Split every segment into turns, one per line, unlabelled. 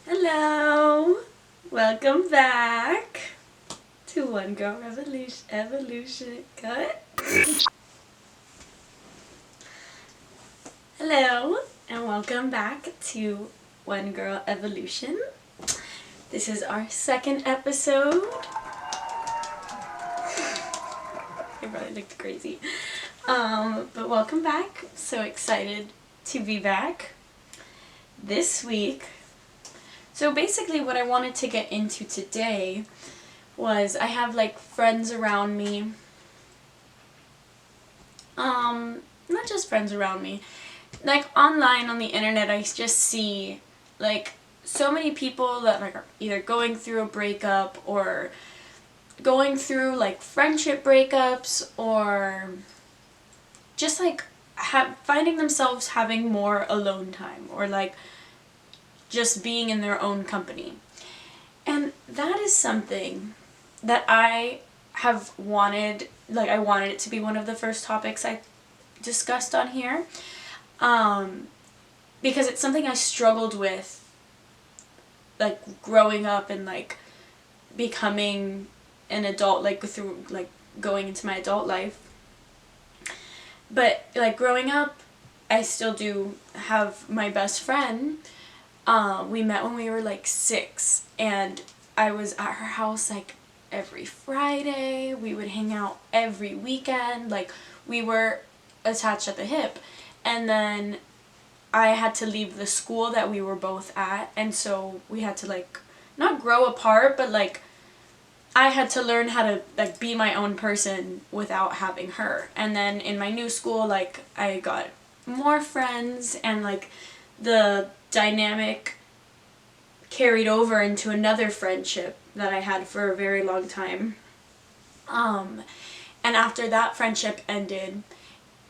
Hello! Welcome back to One Girl Evolution. Cut. Hello, and welcome back to One Girl Evolution. This is our second episode. I probably looked crazy. But welcome back. So excited to be back this week. So basically what I wanted to get into today was I have like friends around me. Not just friends around me. Like online on the internet I just see like so many people that are either going through a breakup or going through like friendship breakups or just like finding themselves having more alone time or like just being in their own company. And that is something that I have wanted, like I wanted it to be one of the first topics I discussed on here, because it's something I struggled with like growing up and like becoming an adult, like through like going into my adult life. But like growing up, I still do have my best friend. We met when we were like 6, and I was at her house like every Friday. We would hang out every weekend. Like we were attached at the hip. And then I had to leave the school that we were both at, and so we had to like not grow apart, but like I had to learn how to like be my own person without having her. And then in my new school, like I got more friends, and like the dynamic carried over into another friendship that I had for a very long time. And after that friendship ended,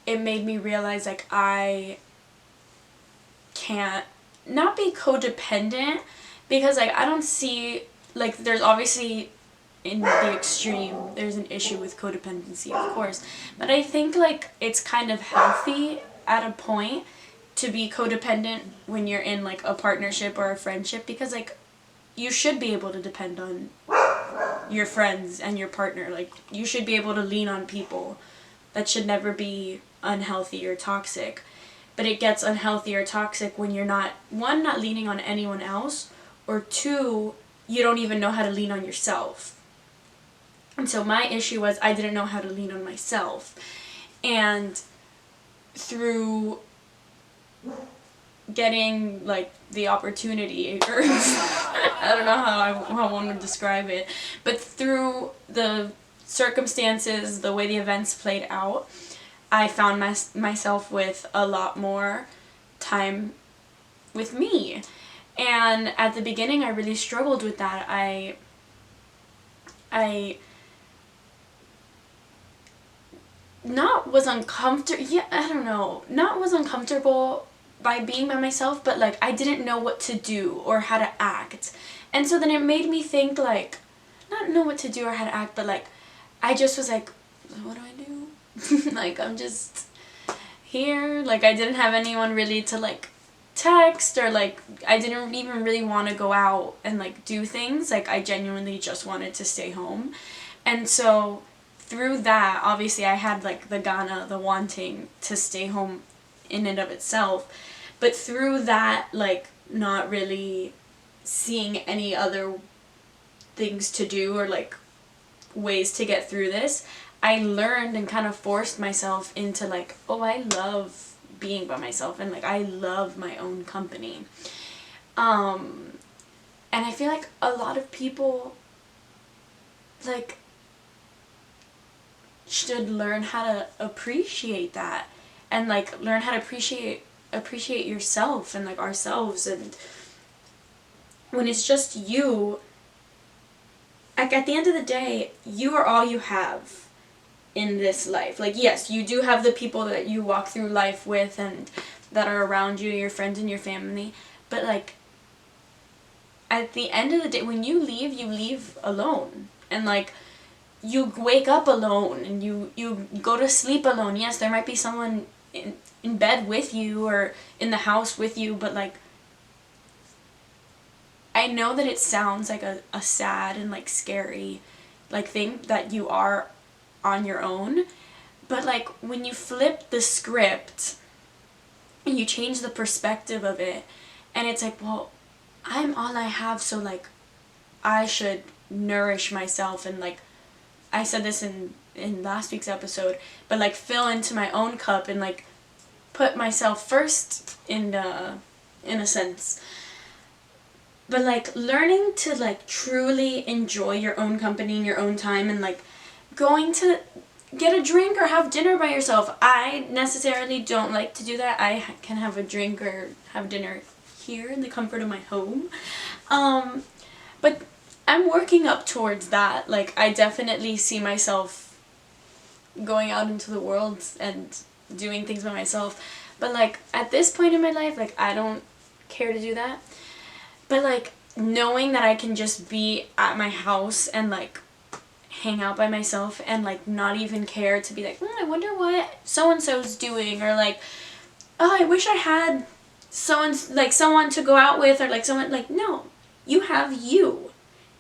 it made me realize like I can't not be codependent, because like I don't see, like there's obviously in the extreme there's an issue with codependency, of course, but I think like it's kind of healthy at a point to be codependent when you're in like a partnership or a friendship, because like you should be able to depend on your friends and your partner. Like you should be able to lean on people. That should never be unhealthy or toxic. But it gets unhealthy or toxic when you're not, one, not leaning on anyone else, or two, you don't even know how to lean on yourself. And so my issue was I didn't know how to lean on myself. And through getting like the opportunity, or I don't know how one would describe it, but through the circumstances, the way the events played out, I found myself with a lot more time with me. And at the beginning I really struggled with that. I not was uncomfortable by being by myself, but like I didn't know what to do or how to act. And so then it made me think like, not know what to do or how to act, but like I just was like, what do I do? Like I'm just here. Like I didn't have anyone really to like text, or like I didn't even really want to go out and like do things. Like I genuinely just wanted to stay home. And so through that, obviously I had like the wanting to stay home in and of itself, but through that, like not really seeing any other things to do or like ways to get through this, I learned and kind of forced myself into like, oh, I love being by myself, and like I love my own company. And I feel like a lot of people like should learn how to appreciate that, and like learn how to appreciate yourself and like ourselves. And when it's just you, like at the end of the day, you are all you have in this life. Like yes, you do have the people that you walk through life with and that are around you, your friends and your family, but like at the end of the day, when you leave alone, and like you wake up alone, and you go to sleep alone. Yes, there might be someone in bed with you or in the house with you, but like I know that it sounds like a sad and like scary like thing that you are on your own, but like when you flip the script and you change the perspective of it, and it's like, well, I'm all I have, so like I should nourish myself, and like I said this in last week's episode, but like fill into my own cup and like put myself first in a sense. But like learning to like truly enjoy your own company and your own time, and like going to get a drink or have dinner by yourself. I necessarily don't like to do that. I can have a drink or have dinner here in the comfort of my home. But I'm working up towards that. Like I definitely see myself going out into the world and doing things by myself. But like at this point in my life, like I don't care to do that. But like knowing that I can just be at my house and like hang out by myself and like not even care to be like, I wonder what so-and-so's doing, or like, oh, I wish I had someone to go out with, or like someone, like, no, you have you,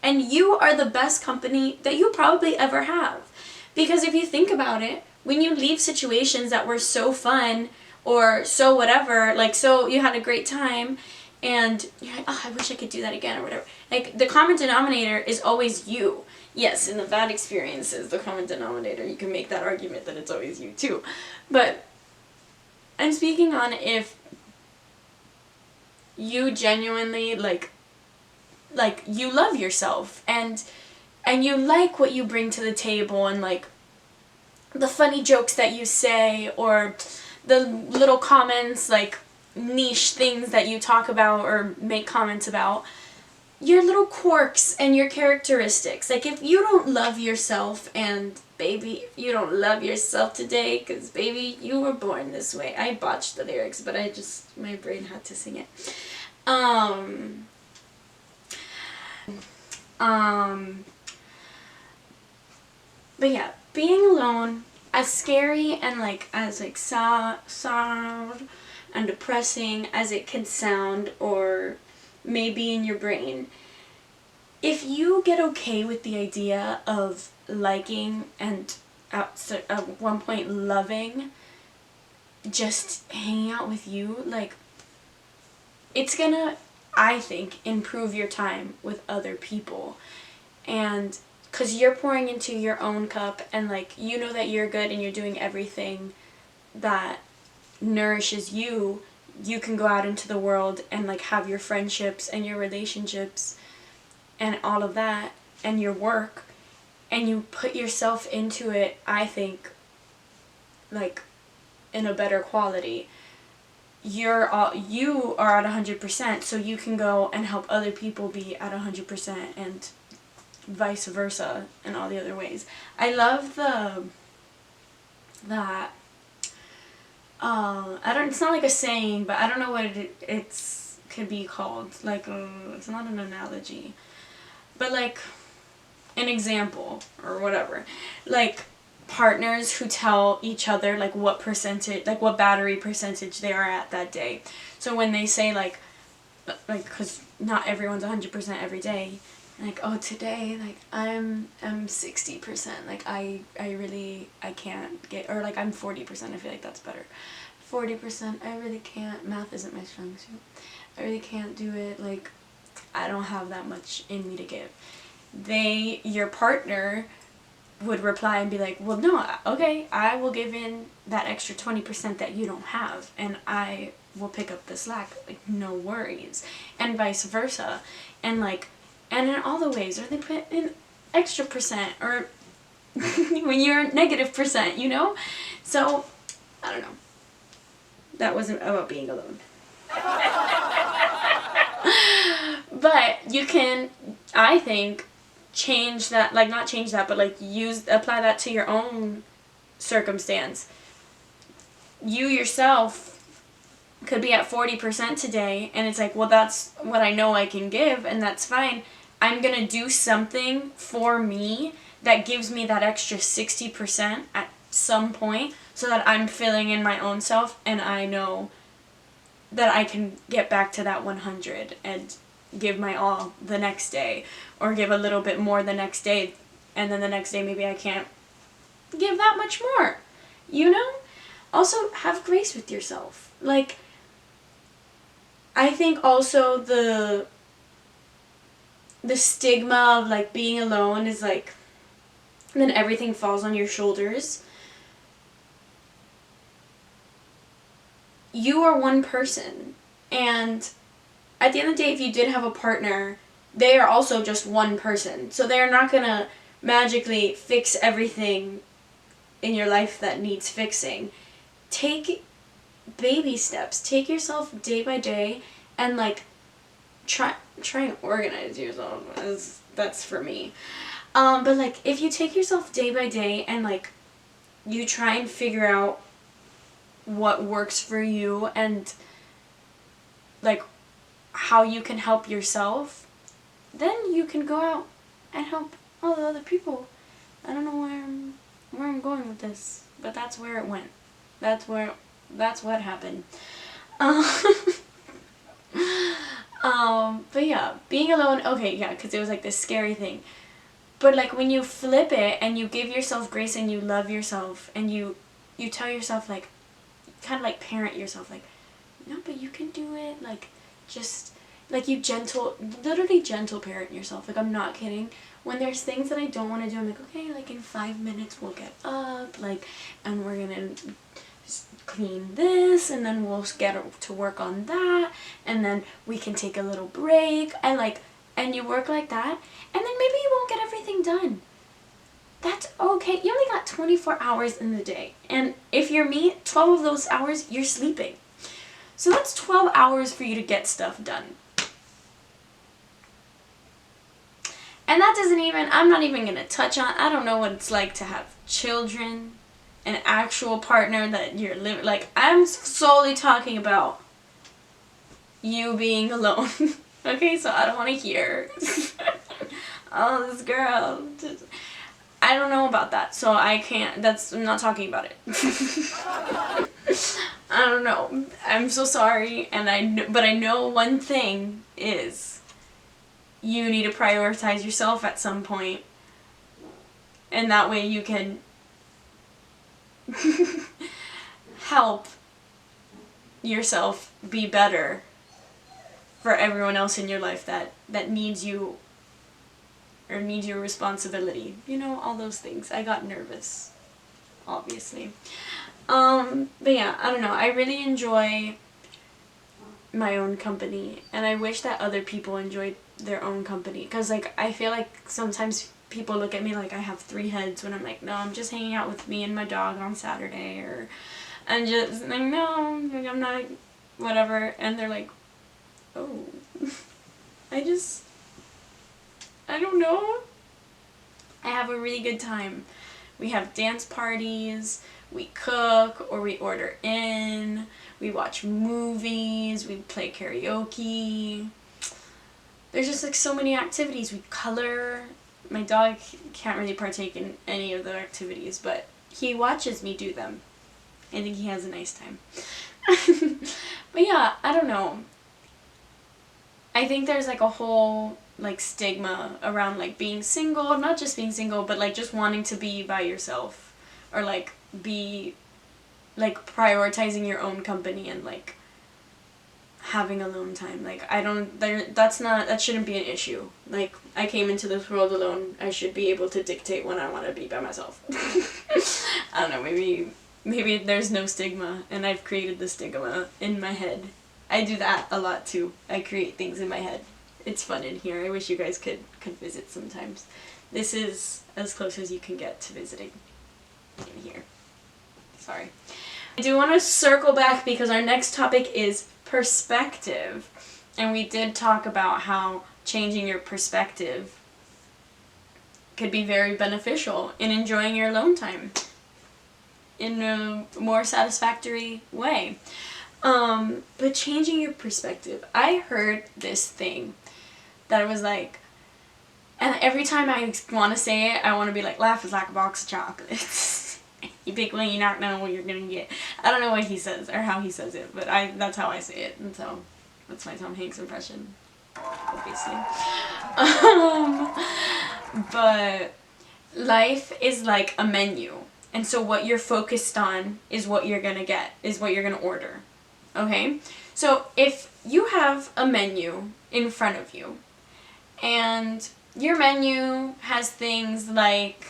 and you are the best company that you probably ever have. Because if you think about it, when you leave situations that were so fun or so whatever, like so you had a great time and you're like, oh, I wish I could do that again or whatever. Like the common denominator is always you. Yes, in the bad experiences, the common denominator, you can make that argument that it's always you too. But I'm speaking on if you genuinely like you love yourself and you like what you bring to the table, and like the funny jokes that you say, or the little comments, like niche things that you talk about or make comments about, your little quirks and your characteristics. Like if you don't love yourself, and baby, if you don't love yourself today, because baby, you were born this way. I botched the lyrics, but my brain had to sing it. But yeah, being alone, as scary and like as like sad and depressing as it can sound, or maybe in your brain, if you get okay with the idea of liking and at one point loving just hanging out with you, like it's gonna, I think, improve your time with other people. And because you're pouring into your own cup, and like you know that you're good and you're doing everything that nourishes you, you can go out into the world and like have your friendships and your relationships and all of that and your work, and you put yourself into it, I think, like in a better quality. You are at 100%, so you can go and help other people be at 100%, and vice versa in all the other ways. I love it's not like a saying, but I don't know what it's could be called. Like it's not an analogy, but like an example or whatever. Like partners who tell each other like what percentage, like what battery percentage they are at that day. So when they say like because not everyone's 100% every day, like, oh, today like I'm 60%, like I can't get, or like I'm 40%, I feel like that's better. 40%, I really can't, math isn't my strong suit, I really can't do it, like I don't have that much in me to give. Your partner would reply and be like, well, no, okay, I will give in that extra 20% that you don't have, and I will pick up the slack, like no worries, and vice versa. And like, and in all the ways, or they put in extra percent, or when you're negative percent, you know? So, I don't know. That wasn't about being alone. But you can, I think, change that, like not change that, but like apply that to your own circumstance. You yourself could be at 40% today, and it's like, well, that's what I know I can give, and that's fine. I'm gonna do something for me that gives me that extra 60% some point so that I'm filling in my own self and I know that I can get back to that 100 and give my all the next day, or give a little bit more the next day, and then the next day maybe I can't give that much more, you know? Also, have grace with yourself. Like, I think also the stigma of like being alone is like, then everything falls on your shoulders. You are one person, and at the end of the day, if you did have a partner, they are also just one person. So they're not gonna magically fix everything in your life that needs fixing. Take baby steps. Take yourself day by day and like try and organize yourself. That's for me. But like if you take yourself day by day and like you try and figure out what works for you and like how you can help yourself, then you can go out and help all the other people. I don't know where I'm going with this, but that's where it went. That's what happened. But yeah, being alone, okay, yeah, because it was like this scary thing. But like when you flip it and you give yourself grace and you love yourself and you tell yourself, like, kind of like parent yourself, like, no, but you can do it, like, just, like, you literally gentle parent yourself. Like, I'm not kidding. When there's things that I don't want to do, I'm like, okay, like, in 5 minutes we'll get up, like, and we're gonna clean this, and then we'll get to work on that, and then we can take a little break, and like, and you work like that, and then maybe you won't get everything done. That's okay. You only got 24 hours in the day. And if you're me, 12 of those hours, you're sleeping. So that's 12 hours for you to get stuff done. And that doesn't even, I'm not even going to touch on, I don't know what it's like to have children, an actual partner that you're living, like, I'm solely talking about you being alone. Okay, so I don't want to hear, oh, this girl, I don't know about that, so I can't, I'm not talking about it. I don't know, I'm so sorry, but I know one thing is, you need to prioritize yourself at some point, and that way you can help yourself be better for everyone else in your life that needs you or needs your responsibility. You know, all those things. I got nervous, obviously. But yeah, I don't know. I really enjoy my own company, and I wish that other people enjoyed their own company, because like I feel like sometimes people look at me like I have 3 heads when I'm like, no, I'm just hanging out with me and my dog on Saturday, or I'm just like, no, like, I'm not, whatever, and they're like, oh, I don't know, I have a really good time. We have dance parties, we cook or we order in, we watch movies, we play karaoke. There's just like so many activities. We color. My dog can't really partake in any of the activities, but he watches me do them. I think he has a nice time. But yeah, I don't know. I think there's like a whole like stigma around like being single, not just being single, but like just wanting to be by yourself, or like be like prioritizing your own company and like having alone time. Like that shouldn't be an issue. Like, I came into this world alone. I should be able to dictate when I want to be by myself. I don't know, maybe there's no stigma and I've created the stigma in my head. I do that a lot too. I create things in my head. It's fun in here. I wish you guys could visit sometimes. This is as close as you can get to visiting in here. Sorry. I do want to circle back because our next topic is perspective, and we did talk about how changing your perspective could be very beneficial in enjoying your alone time in a more satisfactory way. But changing your perspective, I heard this thing that it was like, and every time I want to say it, I want to be like, life is like a box of chocolates. You pick one, you not know what you're gonna get. I don't know what he says or how he says it, but that's how I say it, and so that's my Tom Hanks impression, obviously. But life is like a menu, and so what you're focused on is what you're gonna get, is what you're gonna order. Okay? So if you have a menu in front of you, and your menu has things like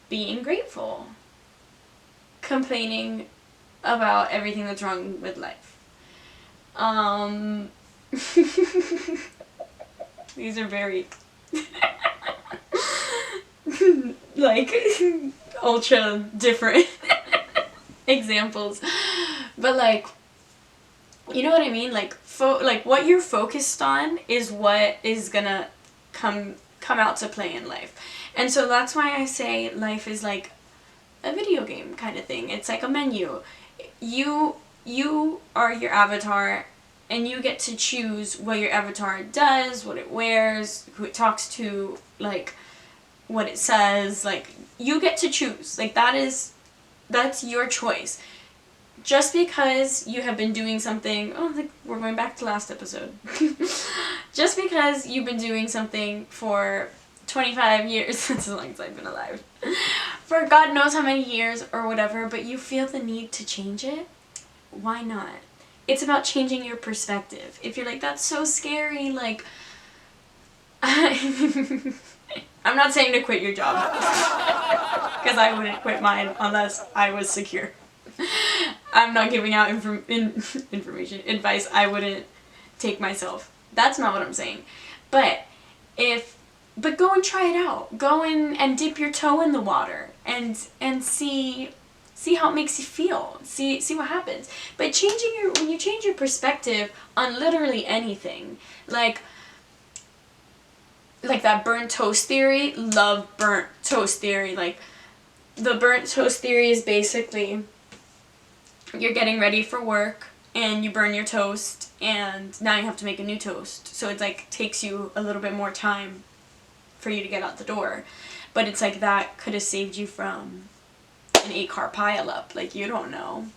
being grateful, complaining about everything that's wrong with life. These are very like ultra different examples, but like, you know what I mean? Like like what you're focused on is what is gonna come out to play in life. And so that's why I say life is like a video game kind of thing. It's like a menu. You are your avatar, and you get to choose what your avatar does, what it wears, who it talks to, like what it says. Like, you get to choose. Like, that's your choice. Just because you have been doing something, like we're going back to last episode. Just because you've been doing something for 25 years, that's as long as I've been alive, for God knows how many years or whatever, but you feel the need to change it, why not? It's about changing your perspective. If you're like, that's so scary, like, I'm not saying to quit your job, because I wouldn't quit mine unless I was secure. I'm not giving out information, advice I wouldn't take myself. That's not what I'm saying. But go and try it out. Go in and dip your toe in the water and see how it makes you feel. See what happens. But when you change your perspective on literally anything, like that burnt toast theory, love burnt toast theory. Like, the burnt toast theory is basically, you're getting ready for work and you burn your toast and now you have to make a new toast. So it's like takes you a little bit more time for you to get out the door. But it's like that could have saved you from an 8-car pileup. Like, you don't know.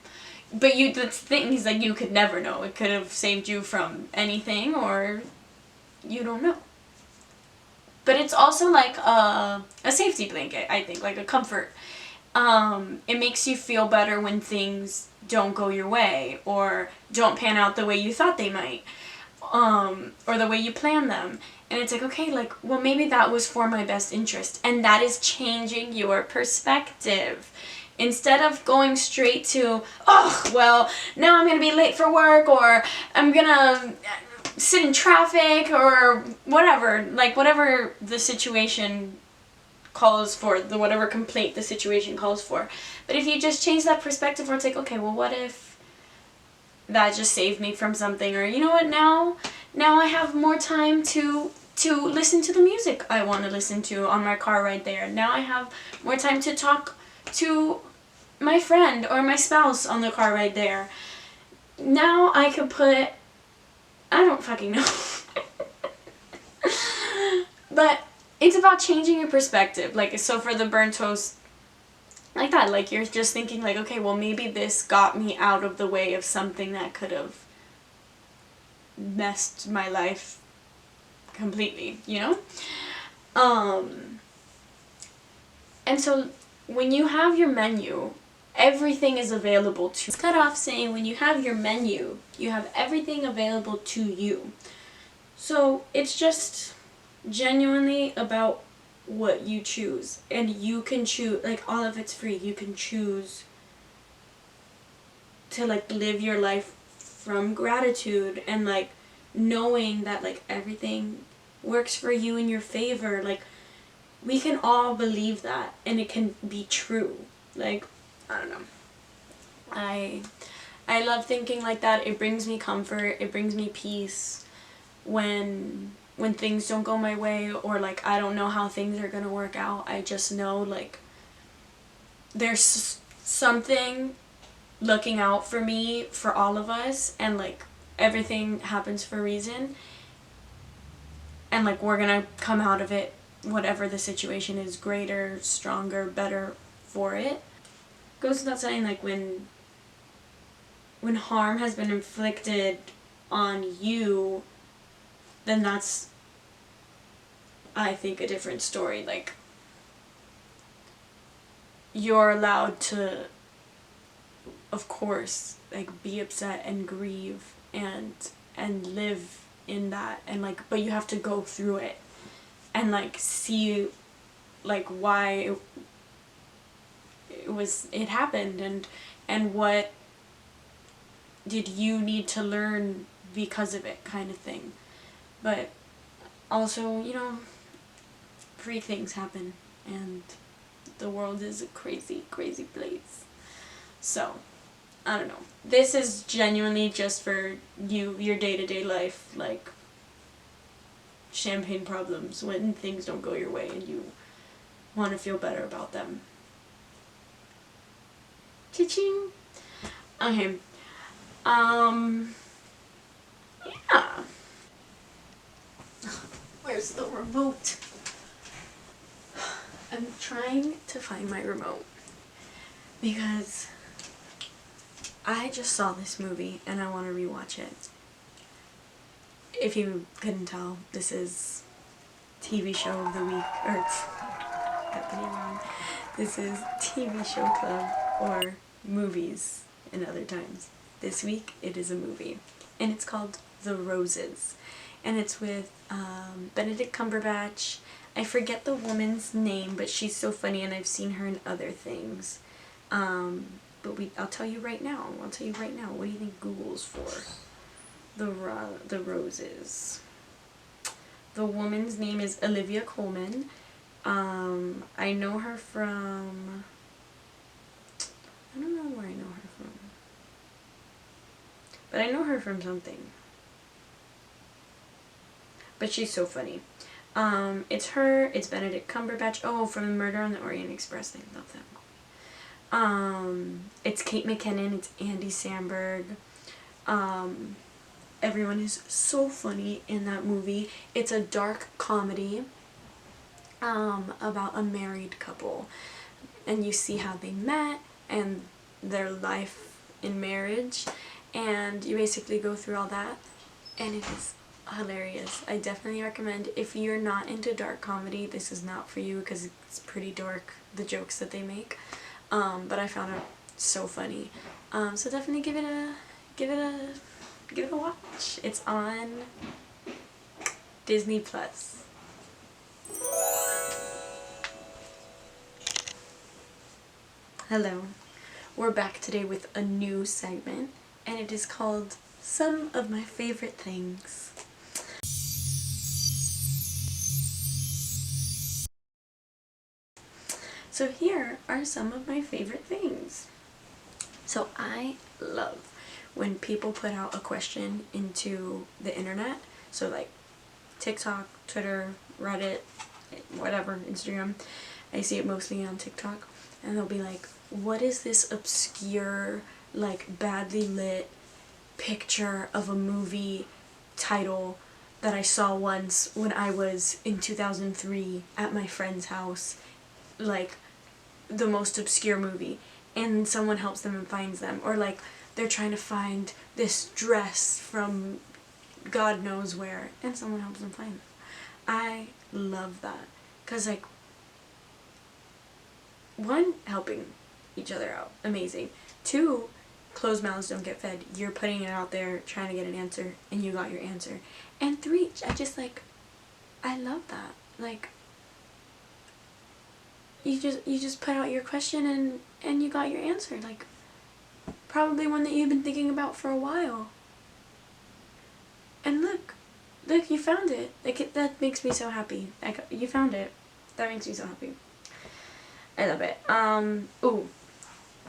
But the thing is, like, you could never know. It could have saved you from anything, or you don't know. But it's also like a safety blanket, I think, like a comfort. It makes you feel better when things don't go your way, or don't pan out the way you thought they might, or the way you planned them. And it's like, okay, like, well, maybe that was for my best interest. And that is changing your perspective. Instead of going straight to, oh, well, now I'm going to be late for work, or I'm going to sit in traffic, or whatever. Like, whatever the situation calls for, whatever complaint the situation calls for. But if you just change that perspective, where it's like, okay, well, what if that just saved me from something? Or, you know what, now I have more time to listen to the music I want to listen to on my car ride there. Now I have more time to talk to my friend or my spouse on the car ride there. Now I could put, I don't fucking know. But it's about changing your perspective. Like, so for the burnt toast, like that, like, you're just thinking like, okay, well, maybe this got me out of the way of something that could have messed my life completely, you know? And so when you have your menu, everything is available to you. Let's cut off saying when you have your menu, you have everything available to you. So it's just genuinely about what you choose, and you can choose, like, all of it's free. You can choose to, like, live your life from gratitude and, like, knowing that, like, everything works for you in your favor. Like, we can all believe that, and it can be true. Like, I don't know. I love thinking like that. It brings me comfort. It brings me peace when things don't go my way, or like I don't know how things are gonna work out. I just know, like, there's something looking out for me, for all of us, and like everything happens for a reason, and like we're gonna come out of it, whatever the situation is, greater, stronger, better for it. goes without saying, like, when harm has been inflicted on you, then that's, I think, a different story. Like, you're allowed to, of course, like, be upset and grieve and live in that, and like, but you have to go through it and like see like why it happened, and what did you need to learn because of it, kind of thing. But also, you know, free things happen, and the world is a crazy, crazy place. So, I don't know. This is genuinely just for you, your day-to-day life, like, champagne problems when things don't go your way and you want to feel better about them. Cha-ching! Okay. Yeah. Where's the remote? I'm trying to find my remote because I just saw this movie and I want to rewatch it. If you couldn't tell, this is TV show of the week, or got the name wrong. This is TV show club, or movies in other times. This week it is a movie, and it's called The Roses, and it's with Benedict Cumberbatch. I forget the woman's name, but she's so funny, and I've seen her in other things. But I'll tell you right now. What do you think Google's for? The Roses. The woman's name is Olivia Colman. I know her from... I don't know where I know her from. But I know her from something. But she's so funny. It's her, it's Benedict Cumberbatch. Oh, from Murder on the Orient Express. I love that movie. It's Kate McKinnon, it's Andy Samberg. Everyone is so funny in that movie. It's a dark comedy about a married couple, and you see how they met and their life in marriage, and you basically go through all that, and it is hilarious. I definitely recommend, if you're not into dark comedy, this is not for you because it's pretty dark, the jokes that they make, but I found it so funny. So definitely give it a watch. It's on Disney Plus. Hello. We're back today with a new segment, and it is called Some of My Favorite Things. So here are some of my favorite things. So I love when people put out a question into the internet, so like TikTok, Twitter, Reddit, whatever, Instagram. I see it mostly on TikTok, and they'll be like, what is this obscure, like, badly lit picture of a movie title that I saw once when I was in 2003 at my friend's house, like the most obscure movie, and someone helps them and finds them, or like they're trying to find this dress from God knows where, and someone helps them find them. I love that, because like, one, helping each other out, amazing. Two, closed mouths don't get fed. You're putting it out there, trying to get an answer, and you got your answer. And three, I love that. Like, you just put out your question and you got your answer. Like, probably one that you've been thinking about for a while. And look, you found it. Like, that makes me so happy. Like, you found it. That makes me so happy. I love it. Ooh,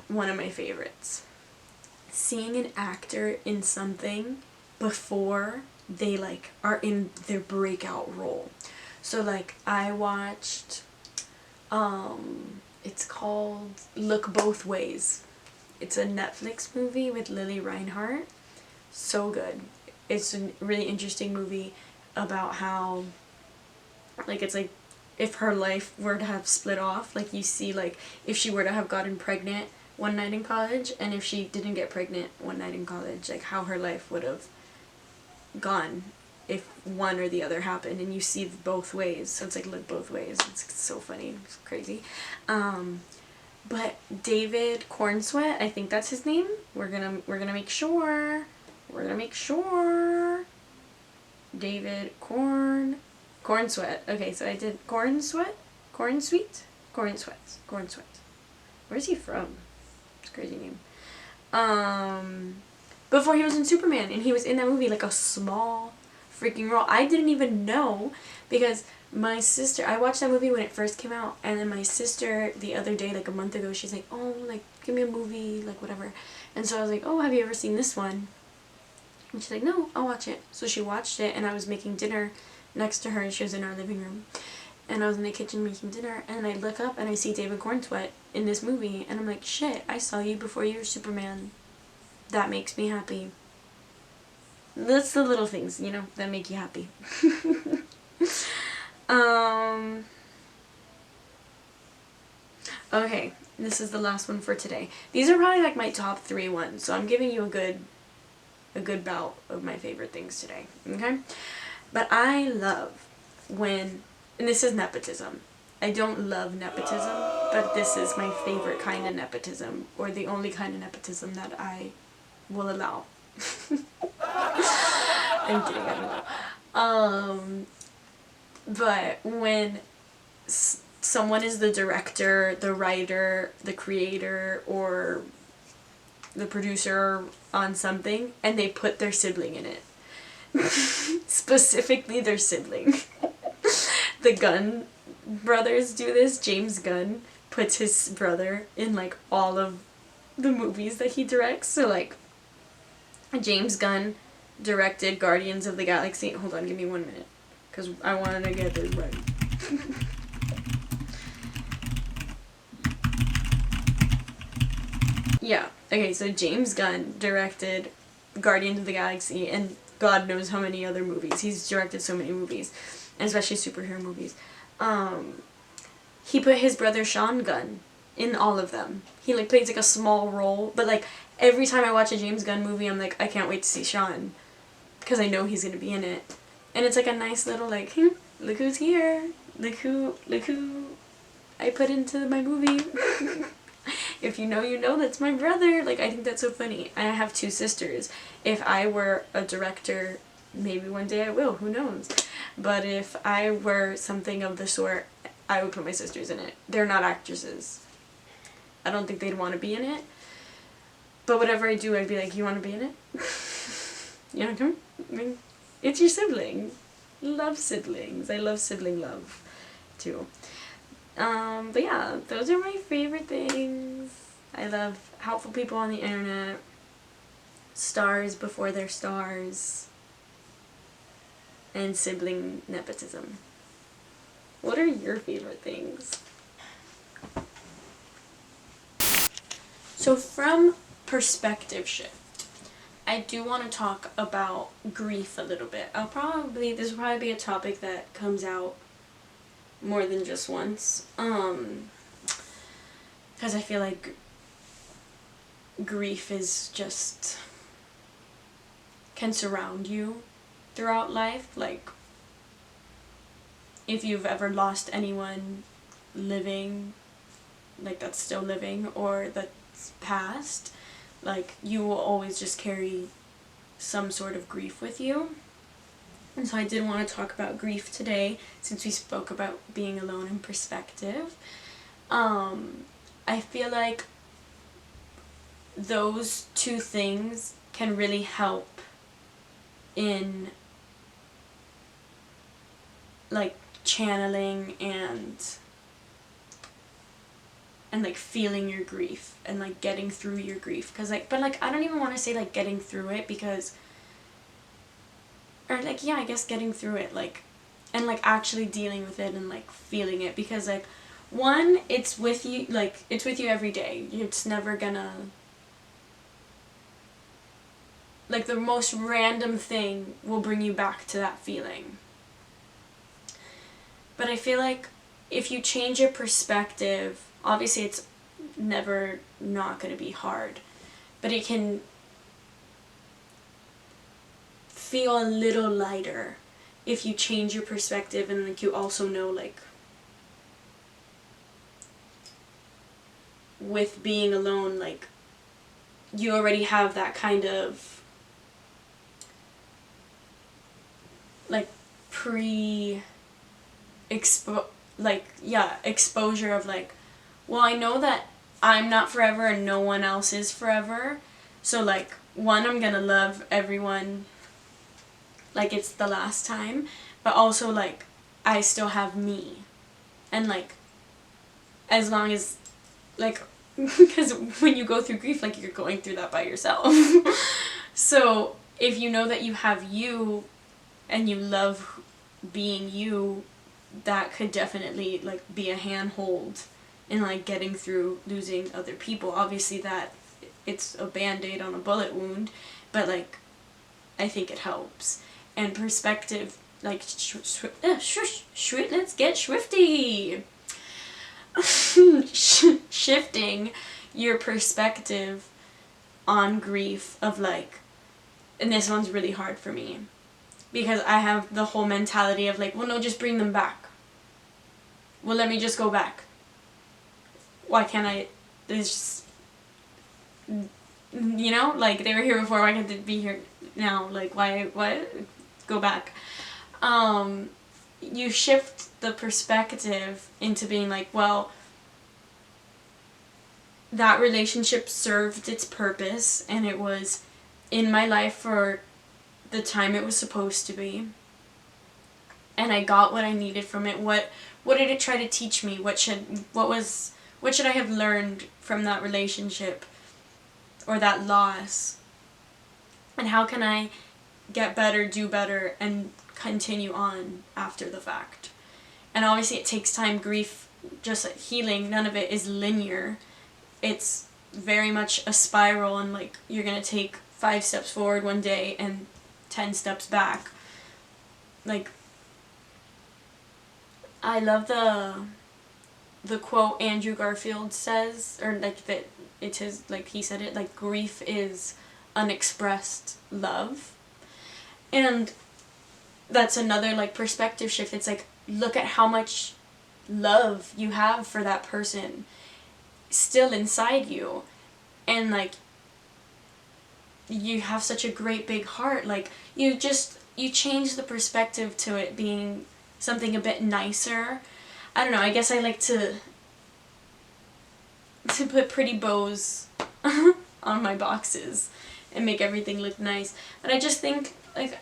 one of my favorites. Seeing an actor in something before they, like, are in their breakout role. So, like, I watched, it's called Look Both Ways. It's a Netflix movie with Lily Reinhart. So good. It's a really interesting movie about how, like, it's like if her life were to have split off, like, you see, like, if she were to have gotten pregnant one night in college, and if she didn't get pregnant one night in college, like how her life would have gone if one or the other happened, and you see both ways. So it's like look both ways. It's so funny. It's crazy. But David Cornsweet, I think that's his name. We're gonna make sure. We're gonna make sure. David Cornsweet. Okay, so I did Cornsweet. Where's he from? It's a crazy name. Before he was in Superman, and he was in that movie like a small freaking role. I didn't even know, because my sister, I watched that movie when it first came out, and then my sister the other day, like a month ago, she's like, oh, like, give me a movie, like, whatever. And so I was like, oh, have you ever seen this one? And she's like, no, I'll watch it. So she watched it, and I was making dinner next to her, and she was in our living room. And I was in the kitchen making dinner, and I look up, and I see David Cornsweet in this movie, and I'm like, shit, I saw you before you were Superman. That makes me happy. That's the little things, you know, that make you happy. Okay, this is the last one for today. These are probably like my top 3 ones, so I'm giving you a good bout of my favorite things today, okay? But I love when, and this is nepotism. I don't love nepotism, but this is my favorite kind of nepotism, or the only kind of nepotism that I will allow. I'm kidding, I don't know. But when someone is the director, the writer, the creator, or the producer on something, and they put their sibling in it. Specifically their sibling. The Gunn brothers do this. James Gunn puts his brother in like all of the movies that he directs. So like James Gunn directed Guardians of the Galaxy. Hold on, give me 1 minute, because I wanted to get this right. Yeah, okay, so James Gunn directed Guardians of the Galaxy, and God knows how many other movies. He's directed so many movies, and especially superhero movies. He put his brother Sean Gunn in all of them. He like plays like a small role, but like every time I watch a James Gunn movie, I'm like, I can't wait to see Sean, because I know he's gonna be in it. And it's like a nice little like, look who's here, look who I put into my movie. If you know, that's my brother. Like, I think that's so funny. And I have 2 sisters. If I were a director, maybe one day I will, who knows. But if I were something of the sort, I would put my sisters in it. They're not actresses. I don't think they'd want to be in it. But whatever I do, I'd be like, you want to be in it? You know what I mean? It's your sibling. Love siblings. I love sibling love, too. But yeah, those are my favorite things. I love helpful people on the internet, stars before they're stars, and sibling nepotism. What are your favorite things? So from perspective shift, I do want to talk about grief a little bit. This will probably be a topic that comes out more than just once, because I feel like grief is just, can surround you throughout life. Like, if you've ever lost anyone living, like that's still living or that's passed, like you will always just carry some sort of grief with you. And so I did want to talk about grief today, since we spoke about being alone in perspective. I feel like those 2 things can really help in like channeling and like feeling your grief and like getting through your grief. Cause like, but like I don't even want to say like getting through it, because, or like, yeah, I guess getting through it, like, and like actually dealing with it and like feeling it, because like, one, it's with you, like it's with you every day. It's never gonna, like the most random thing will bring you back to that feeling. But I feel like if you change your perspective, obviously it's never not going to be hard. But it can feel a little lighter if you change your perspective, and like you also know, like, with being alone, like, you already have that kind of like exposure of like, well, I know that I'm not forever and no one else is forever, so like, one, I'm gonna love everyone like it's the last time, but also like, I still have me, and like, as long as, like, because when you go through grief, like, you're going through that by yourself. So if you know that you have you and you love being you, that could definitely like be a handhold in like getting through losing other people. Obviously that it's a band-aid on a bullet wound, but like, I think it helps. And perspective, like, let's get swifty. Shifting your perspective on grief of like, and this one's really hard for me because I have the whole mentality of like, well, no, just bring them back. Well, let me just go back. Why can't I? There's just, you know, like, they were here before, why can't they be here now? Like, why, what? Go back. You shift the perspective into being like, well, that relationship served its purpose and it was in my life for the time it was supposed to be, and I got what I needed from it. What did it try to teach me? What should I have learned from that relationship or that loss? And how can I get better, do better, and continue on after the fact? And obviously it takes time. Grief, just like healing, none of it is linear. It's very much a spiral, and like, you're gonna take 5 steps forward one day and 10 steps back. Like, I love the quote Andrew Garfield says, or like that it's his, like, he said it, like, grief is unexpressed love. And that's another like perspective shift. It's like, look at how much love you have for that person still inside you, and like, you have such a great big heart. Like, you change the perspective to it being something a bit nicer. I don't know, I guess I like to put pretty bows on my boxes and make everything look nice. But I just think, like,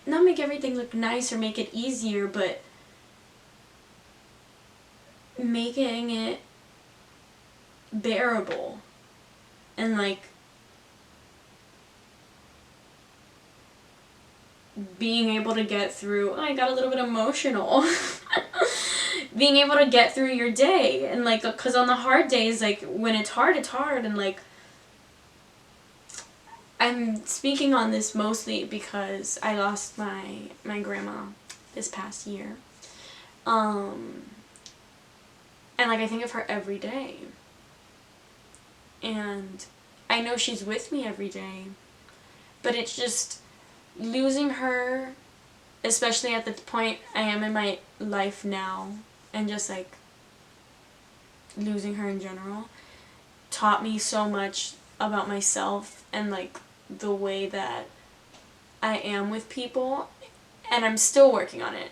not make everything look nice or make it easier, but making it bearable. And like, being able to get through, I got a little bit emotional. Being able to get through your day, and like, because on the hard days, like, when it's hard, and like, I'm speaking on this mostly because I lost my grandma this past year. And like, I think of her every day. And I know she's with me every day. But it's just losing her, especially at the point I am in my life now, and just like losing her in general, taught me so much about myself and like the way that I am with people, and I'm still working on it.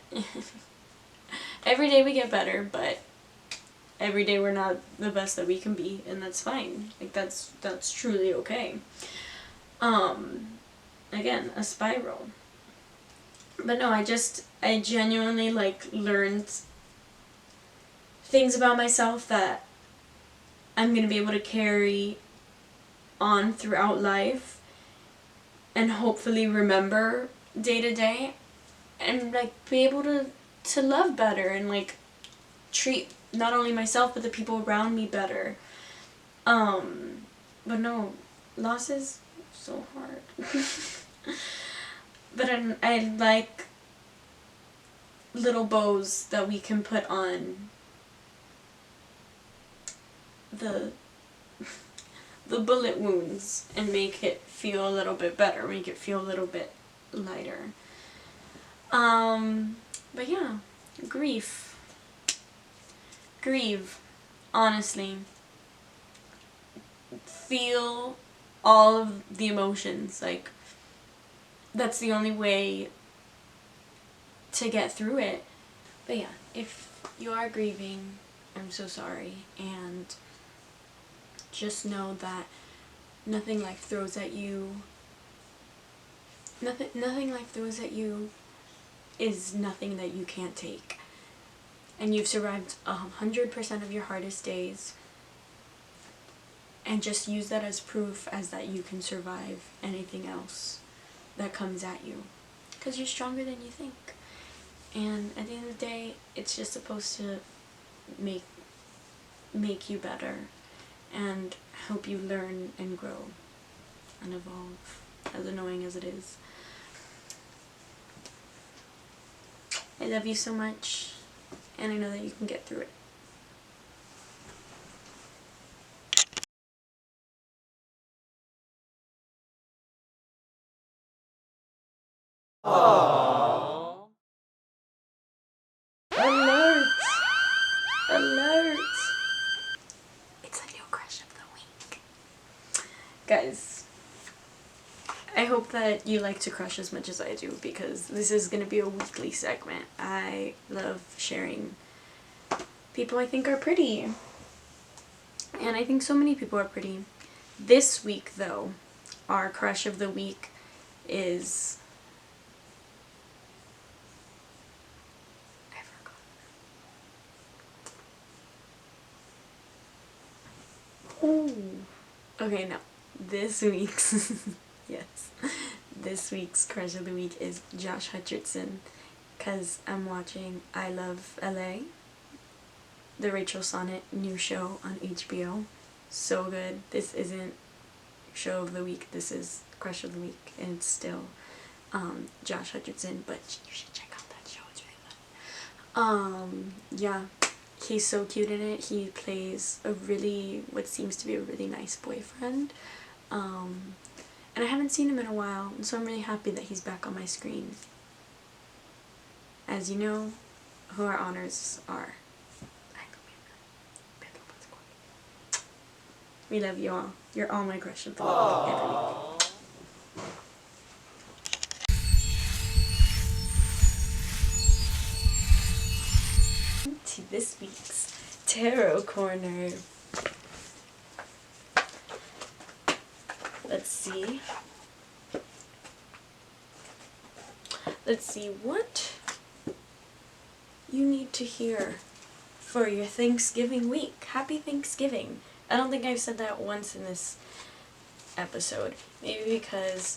Every day we get better, but every day we're not the best that we can be, and that's fine. Like, that's truly okay. Again, a spiral. But no, I genuinely like learned things about myself that I'm gonna be able to carry on throughout life and hopefully remember day to day, and like be able to love better and like treat not only myself but the people around me better. But no, loss is so hard. But I like little bows that we can put on the the bullet wounds and make it feel a little bit better, make it feel a little bit lighter. But yeah, grief. Grieve, honestly. Feel all of the emotions, like, that's the only way to get through it. But yeah, if you are grieving, I'm so sorry, and just know that nothing life throws at you is nothing that you can't take. And you've survived 100% of your hardest days, and just use that as proof as that you can survive anything else that comes at you, because you're stronger than you think. And at the end of the day, it's just supposed to make you better and help you learn and grow and evolve, as annoying as it is. I love you so much, and I know that you can get through it. Aww. Alert! Alert! It's a new crush of the week. Guys, I hope that you like to crush as much as I do, because this is going to be a weekly segment. I love sharing people I think are pretty. And I think so many people are pretty. This week, though, our crush of the week is... I forgot. Ooh. Okay, no. This week's... yes. This week's crush of the week is Josh Hutcherson, because I'm watching I Love LA, the Rachel Sonnet new show on HBO. So good. This isn't show of the week, this is crush of the week, and it's still Josh Hutcherson, but you should check out that show, it's really fun. Yeah, he's so cute in it. He plays what seems to be a really nice boyfriend, and I haven't seen him in a while, and so I'm really happy that he's back on my screen. As you know, who our honors are. We love you all. You're all my crush of the week every week. To this week's Tarot Corner. Let's see. Let's see what you need to hear for your Thanksgiving week. Happy Thanksgiving. I don't think I've said that once in this episode. Maybe because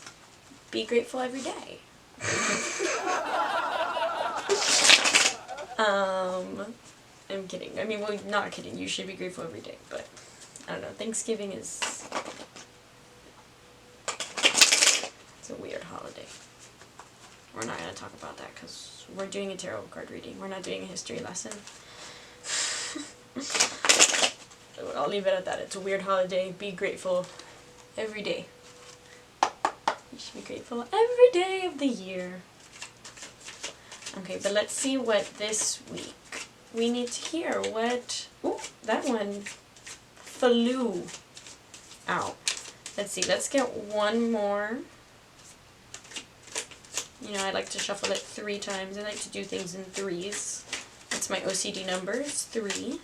be grateful every day. I'm kidding. I mean, well, not kidding. You should be grateful every day, but I don't know. Thanksgiving is... it's a weird holiday. We're not going to talk about that because we're doing a tarot card reading. We're not doing a history lesson. I'll leave it at that. It's a weird holiday. Be grateful every day. You should be grateful every day of the year. Okay, but let's see what this week we need to hear. What... ooh, that one flew out. Let's see. Let's get one more. You know, I like to shuffle it 3 times. I like to do things in 3s. That's my OCD numbers. 3.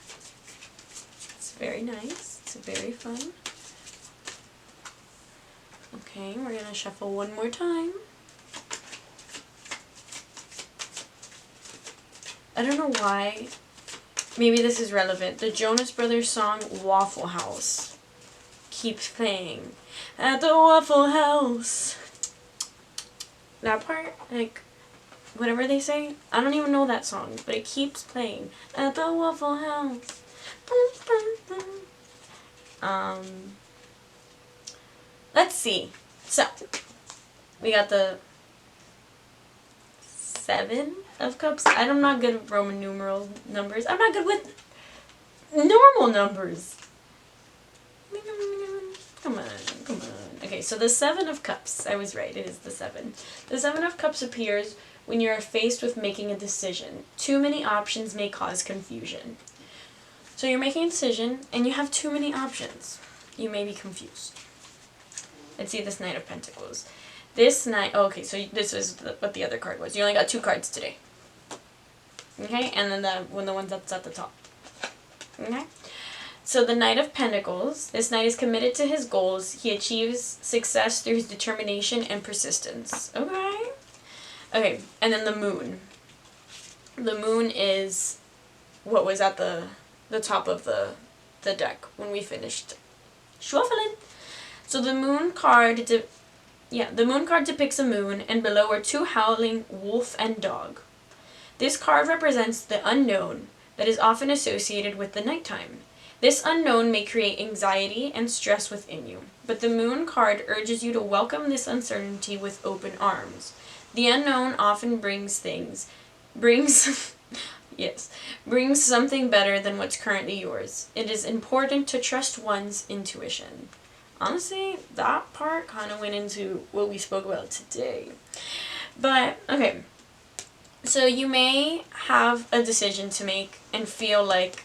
Very nice. It's very fun. Okay, we're going to shuffle one more time. I don't know why. Maybe this is relevant. The Jonas Brothers song Waffle House keeps playing. At the Waffle House. That part, like, whatever they say, I don't even know that song, but it keeps playing. At the Waffle House. Let's see. So, we got the 7 of Cups. I'm not good with Roman numeral numbers. I'm not good with normal numbers. Come on, come on. Okay, so the Seven of Cups. I was right, it is the 7. The Seven of Cups appears when you are faced with making a decision. Too many options may cause confusion. So you're making a decision, and you have too many options. You may be confused. Let's see this Knight of Pentacles. This Knight, oh, okay, so this is what the other card was. You only got 2 cards today. Okay, and then the one that's at the top. Okay? So the Knight of Pentacles, this knight is committed to his goals. He achieves success through his determination and persistence. Okay? Okay, and then the Moon. The Moon is what was at the top of the deck when we finished shuffling. So the Moon card, the Moon card depicts a moon, and below are 2 howling wolf and dog. This card represents the unknown that is often associated with the nighttime. This unknown may create anxiety and stress within you, but the Moon card urges you to welcome this uncertainty with open arms. The unknown often brings something better than what's currently yours. It is important to trust one's intuition. Honestly, that part kind of went into what we spoke about today. But, okay. So you may have a decision to make and feel like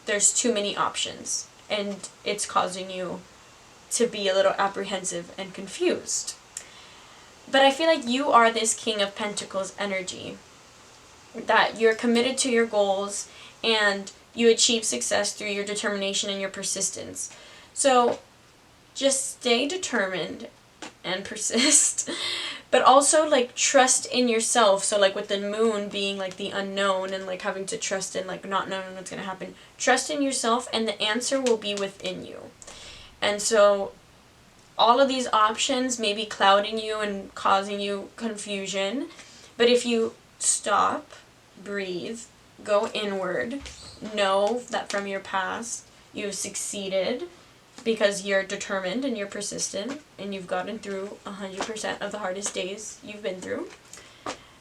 there's too many options, and it's causing you to be a little apprehensive and confused. But I feel like you are this King of Pentacles energy, that you're committed to your goals and you achieve success through your determination and your persistence. So just stay determined and persist, but also like trust in yourself. So like with the Moon being like the unknown and like having to trust in like not knowing what's going to happen, trust in yourself and the answer will be within you. And so all of these options may be clouding you and causing you confusion, but if you stop, breathe, go inward, know that from your past you've succeeded because you're determined and you're persistent and you've gotten through 100% of the hardest days you've been through,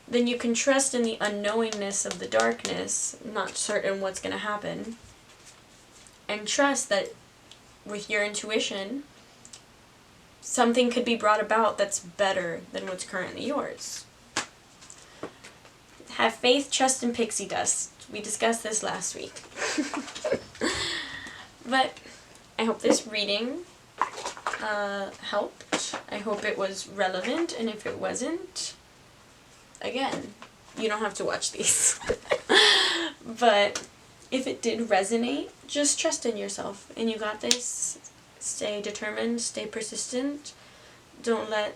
then you can trust in the unknowingness of the darkness, not certain what's going to happen, and trust that with your intuition, something could be brought about that's better than what's currently yours. Have faith, trust, and pixie dust. We discussed this last week. But I hope this reading helped. I hope it was relevant, and if it wasn't, again, you don't have to watch these. But if it did resonate, just trust in yourself, and you got this. Stay determined, stay persistent. Don't let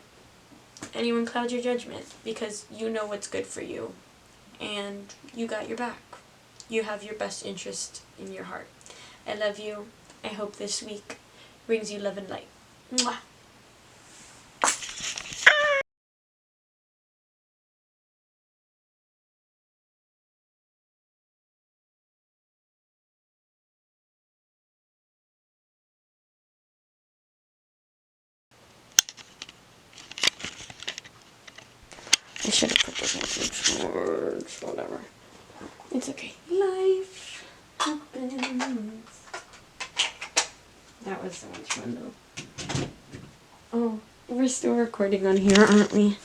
anyone cloud your judgment, because you know what's good for you, and you got your back. You have your best interest in your heart. I love you. I hope this week brings you love and light. Mwah. I should have put this message towards whatever. It's okay. Life happens. That was so much fun though. Oh, we're still recording on here, aren't we?